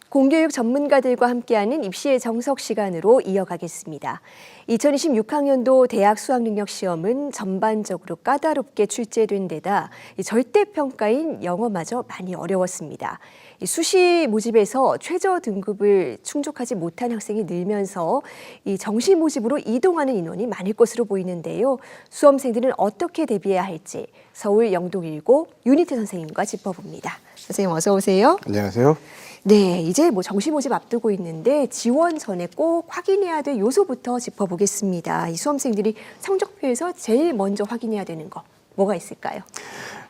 공교육 전문가들과 함께하는 입시의 정석 시간으로 이어가겠습니다. 2026학년도 대학 수학능력시험은 전반적으로 까다롭게 출제된 데다 절대평가인 영어마저 많이 어려웠습니다. 수시 모집에서 최저 등급을 충족하지 못한 학생이 늘면서 정시 모집으로 이동하는 인원이 많을 것으로 보이는데요. 수험생들은 어떻게 대비해야 할지 서울 영동1고 윤희태 선생님과 짚어봅니다. 선생님 어서 오세요. 안녕하세요. 네, 이제 정시 모집 앞두고 있는데 지원 전에 꼭 확인해야 될 요소부터 짚어보겠습니다. 이 수험생들이 성적표에서 제일 먼저 확인해야 되는 거 뭐가 있을까요?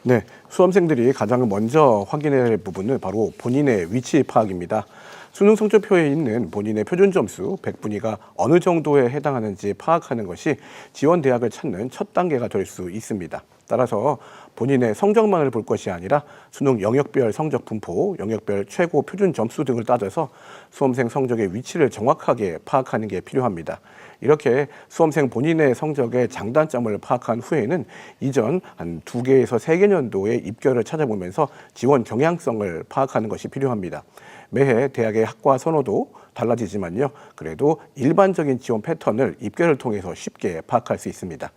네, 수험생들이 가장 먼저 확인해야 할 부분은 바로 본인의 위치 파악입니다. 수능 성적표에 있는 본인의 표준 점수 100분위가 어느 정도에 해당하는지 파악하는 것이 지원 대학을 찾는 첫 단계가 될 수 있습니다. 따라서 본인의 성적만을 볼 것이 아니라 수능 영역별 성적 분포, 영역별 최고 표준 점수 등을 따져서 수험생 성적의 위치를 정확하게 파악하는 게 필요합니다. 이렇게 수험생 본인의 성적의 장단점을 파악한 후에는 이전 한 2개에서 3개 년도의 입결을 찾아보면서 지원 경향성을 파악하는 것이 필요합니다. 매해 대학의 학과 선호도 달라지지만요. 그래도 일반적인 지원 패턴을 입결을 통해서 쉽게 파악할 수 있습니다.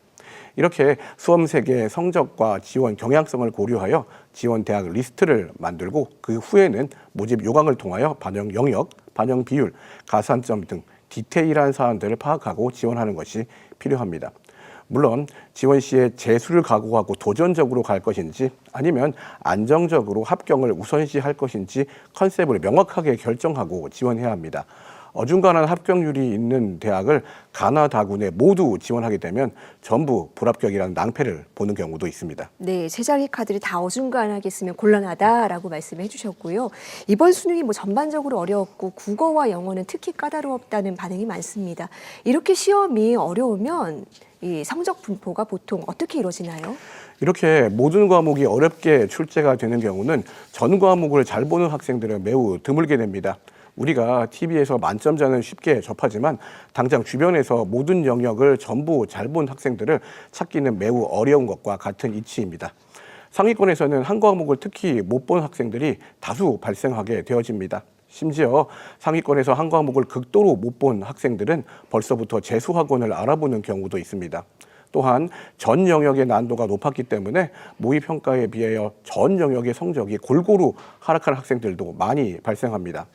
이렇게 수험생의 성적과 지원 경향성을 고려하여 지원 대학 리스트를 만들고 그 후에는 모집 요강을 통하여 반영 영역, 반영 비율, 가산점 등 디테일한 사안들을 파악하고 지원하는 것이 필요합니다. 물론 지원 시에 재수를 각오하고 도전적으로 갈 것인지 아니면 안정적으로 합격을 우선시할 것인지 컨셉을 명확하게 결정하고 지원해야 합니다. 어중간한 합격률이 있는 대학을 가나다군에 모두 지원하게 되면 전부 불합격이라는 낭패를 보는 경우도 있습니다. 네, 제자리 카드를 다 어중간하게 쓰면 곤란하다라고 말씀해 주셨고요. 이번 수능이 전반적으로 어려웠고 국어와 영어는 특히 까다롭다는 반응이 많습니다. 이렇게 시험이 어려우면 이 성적 분포가 보통 어떻게 이루어지나요? 이렇게 모든 과목이 어렵게 출제가 되는 경우는 전 과목을 잘 보는 학생들은 매우 드물게 됩니다. 우리가 TV에서 만점자는 쉽게 접하지만 당장 주변에서 모든 영역을 전부 잘 본 학생들을 찾기는 매우 어려운 것과 같은 이치입니다. 상위권에서는 한 과목을 특히 못 본 학생들이 다수 발생하게 되어집니다. 심지어 상위권에서 한 과목을 극도로 못 본 학생들은 벌써부터 재수학원을 알아보는 경우도 있습니다. 또한 전 영역의 난도가 높았기 때문에 모의평가에 비하여 전 영역의 성적이 골고루 하락하는 학생들도 많이 발생합니다.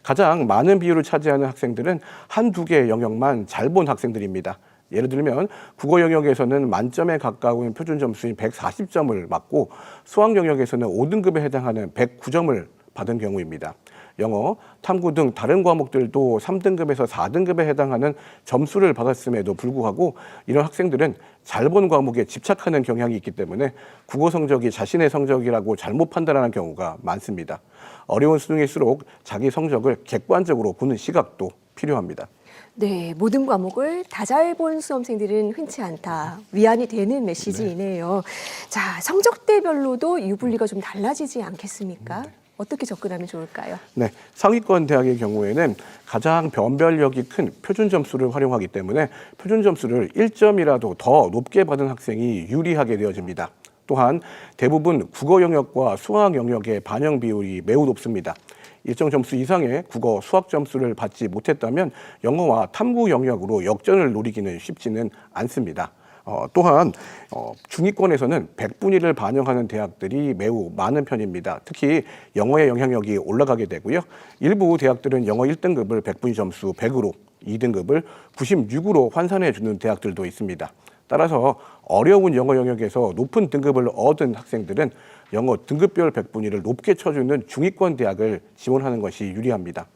가장 많은 비율을 차지하는 학생들은 한두 개 영역만 잘 본 학생들입니다. 예를 들면 국어 영역에서는 만점에 가까운 표준 점수인 140점을 맞고 수학 영역에서는 5등급에 해당하는 109점을 받은 경우입니다. 영어, 탐구 등 다른 과목들도 3등급에서 4등급에 해당하는 점수를 받았음에도 불구하고 이런 학생들은 잘 본 과목에 집착하는 경향이 있기 때문에 국어 성적이 자신의 성적이라고 잘못 판단하는 경우가 많습니다. 어려운 수능일수록 자기 성적을 객관적으로 보는 시각도 필요합니다. 네, 모든 과목을 다 잘 본 수험생들은 흔치 않다. 위안이 되는 메시지이네요. 자, 성적대별로도 유불리가 좀 달라지지 않겠습니까? 어떻게 접근하면 좋을까요? 네, 상위권 대학의 경우에는 가장 변별력이 큰 표준 점수를 활용하기 때문에 표준 점수를 1점이라도 더 높게 받은 학생이 유리하게 되어집니다. 또한 대부분 국어 영역과 수학 영역의 반영 비율이 매우 높습니다. 일정 점수 이상의 국어, 수학 점수를 받지 못했다면 영어와 탐구 영역으로 역전을 노리기는 쉽지는 않습니다. 또한 중위권에서는 100분위를 반영하는 대학들이 매우 많은 편입니다. 특히 영어의 영향력이 올라가게 되고요. 일부 대학들은 영어 1등급을 100분위 점수 100으로, 2등급을 96으로 환산해 주는 대학들도 있습니다. 따라서 어려운 영어 영역에서 높은 등급을 얻은 학생들은 영어 등급별 100분위를 높게 쳐주는 중위권 대학을 지원하는 것이 유리합니다.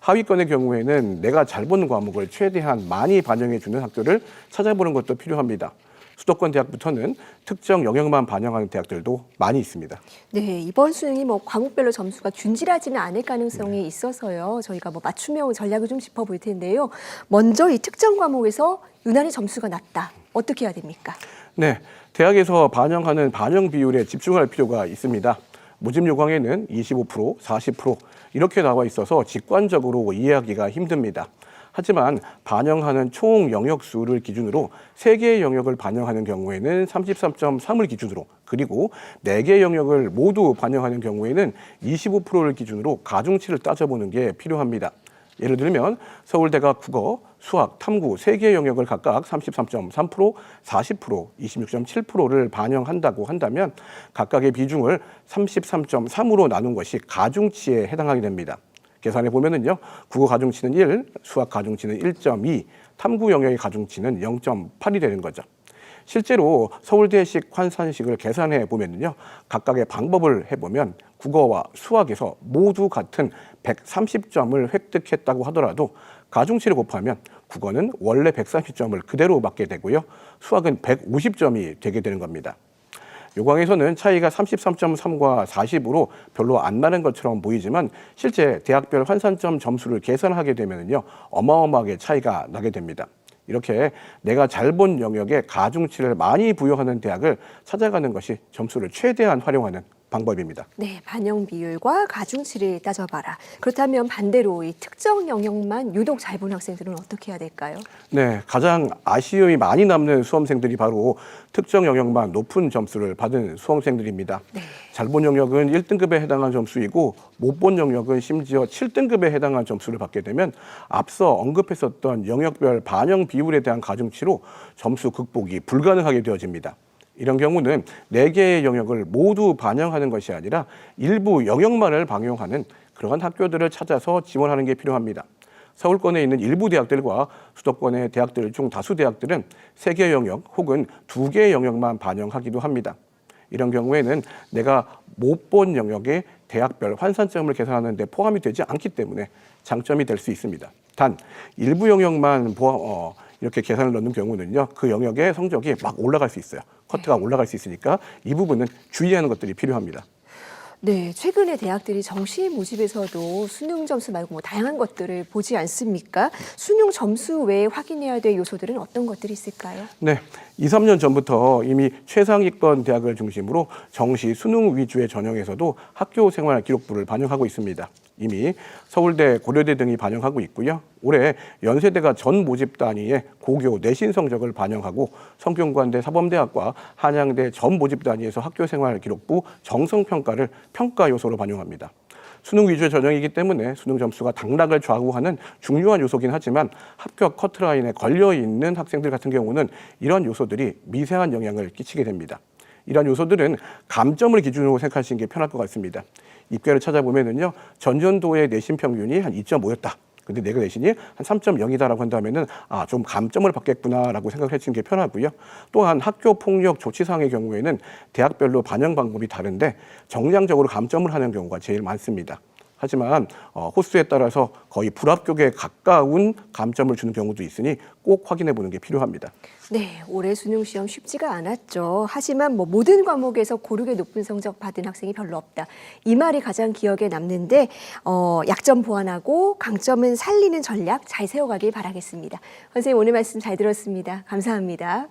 하위권의 경우에는 내가 잘 보는 과목을 최대한 많이 반영해주는 학교를 찾아보는 것도 필요합니다. 수도권 대학부터는 특정 영역만 반영하는 대학들도 많이 있습니다. 네, 이번 수능이 과목별로 점수가 균질하지는 않을 가능성이 있어서요. 저희가 맞춤형 전략을 좀 짚어볼 텐데요. 먼저 이 특정 과목에서 유난히 점수가 낮다. 어떻게 해야 됩니까? 네, 대학에서 반영하는 반영 비율에 집중할 필요가 있습니다. 모집 요강에는 25%, 40% 이렇게 나와 있어서 직관적으로 이해하기가 힘듭니다. 하지만 반영하는 총 영역 수를 기준으로 3개의 영역을 반영하는 경우에는 33.3을 기준으로, 그리고 4개의 영역을 모두 반영하는 경우에는 25%를 기준으로 가중치를 따져보는 게 필요합니다. 예를 들면 서울대가 국어, 수학, 탐구 3개의 영역을 각각 33.3%, 40%, 26.7%를 반영한다고 한다면 각각의 비중을 33.3으로 나눈 것이 가중치에 해당하게 됩니다. 계산해 보면은요, 국어 가중치는 1, 수학 가중치는 1.2, 탐구 영역의 가중치는 0.8이 되는 거죠. 실제로 서울대식 환산식을 계산해 보면요, 각각의 방법을 해보면 국어와 수학에서 모두 같은 130점을 획득했다고 하더라도 가중치를 곱하면 국어는 원래 130점을 그대로 맞게 되고요, 수학은 150점이 되게 되는 겁니다. 요강에서는 차이가 33.3과 40으로 별로 안 나는 것처럼 보이지만 실제 대학별 환산점 점수를 계산하게 되면요, 어마어마하게 차이가 나게 됩니다. 이렇게 내가 잘 본 영역에 가중치를 많이 부여하는 대학을 찾아가는 것이 점수를 최대한 활용하는 방법입니다. 네, 반영 비율과 가중치를 따져봐라. 그렇다면 반대로 이 특정 영역만 유독 잘 본 학생들은 어떻게 해야 될까요? 네, 가장 아쉬움이 많이 남는 수험생들이 바로 특정 영역만 높은 점수를 받은 수험생들입니다. 네. 잘 본 영역은 1등급에 해당한 점수이고 못 본 영역은 심지어 7등급에 해당한 점수를 받게 되면 앞서 언급했었던 영역별 반영 비율에 대한 가중치로 점수 극복이 불가능하게 되어집니다. 이런 경우는 4개의 영역을 모두 반영하는 것이 아니라 일부 영역만을 반영하는 그러한 학교들을 찾아서 지원하는 게 필요합니다. 서울권에 있는 일부 대학들과 수도권의 대학들 중 다수 대학들은 3개 영역 혹은 2개의 영역만 반영하기도 합니다. 이런 경우에는 내가 못 본 영역의 대학별 환산점을 계산하는 데 포함이 되지 않기 때문에 장점이 될 수 있습니다. 단 일부 영역만 이렇게 계산을 넣는 경우는요, 그 영역의 성적이 막 올라갈 수 있어요. 커트가 올라갈 수 있으니까 이 부분은 주의하는 것들이 필요합니다. 네, 최근에 대학들이 정시 모집에서도 수능 점수 말고 뭐 다양한 것들을 보지 않습니까? 수능 점수 외에 확인해야 될 요소들은 어떤 것들이 있을까요? 네, 2, 3년 전부터 이미 최상위권 대학을 중심으로 정시 수능 위주의 전형에서도 학교 생활 기록부를 반영하고 있습니다. 이미 서울대, 고려대 등이 반영하고 있고요. 올해 연세대가 전 모집 단위의 고교 내신 성적을 반영하고 성균관대 사범대학과 한양대 전 모집 단위에서 학교 생활 기록부 정성 평가를 평가 요소로 반영합니다. 수능 위주의 전형이기 때문에 수능 점수가 당락을 좌우하는 중요한 요소긴 하지만 합격 커트라인에 걸려 있는 학생들 같은 경우는 이런 요소들이 미세한 영향을 끼치게 됩니다. 이런 요소들은 감점을 기준으로 생각하시는 게 편할 것 같습니다. 입결을 찾아보면은요, 전년도의 내신 평균이 한 2.5였다. 근데 내가 내신이 한 3.0이다라고 한다면은 좀 감점을 받겠구나라고 생각하시는 게 편하고요. 또한 학교 폭력 조치상의 경우에는 대학별로 반영 방법이 다른데 정량적으로 감점을 하는 경우가 제일 많습니다. 하지만 호수에 따라서 거의 불합격에 가까운 감점을 주는 경우도 있으니 꼭 확인해 보는 게 필요합니다. 네, 올해 수능 시험 쉽지가 않았죠. 하지만 뭐 모든 과목에서 고르게 높은 성적 받은 학생이 별로 없다. 이 말이 가장 기억에 남는데 약점 보완하고 강점은 살리는 전략 잘 세워가길 바라겠습니다. 선생님 오늘 말씀 잘 들었습니다. 감사합니다.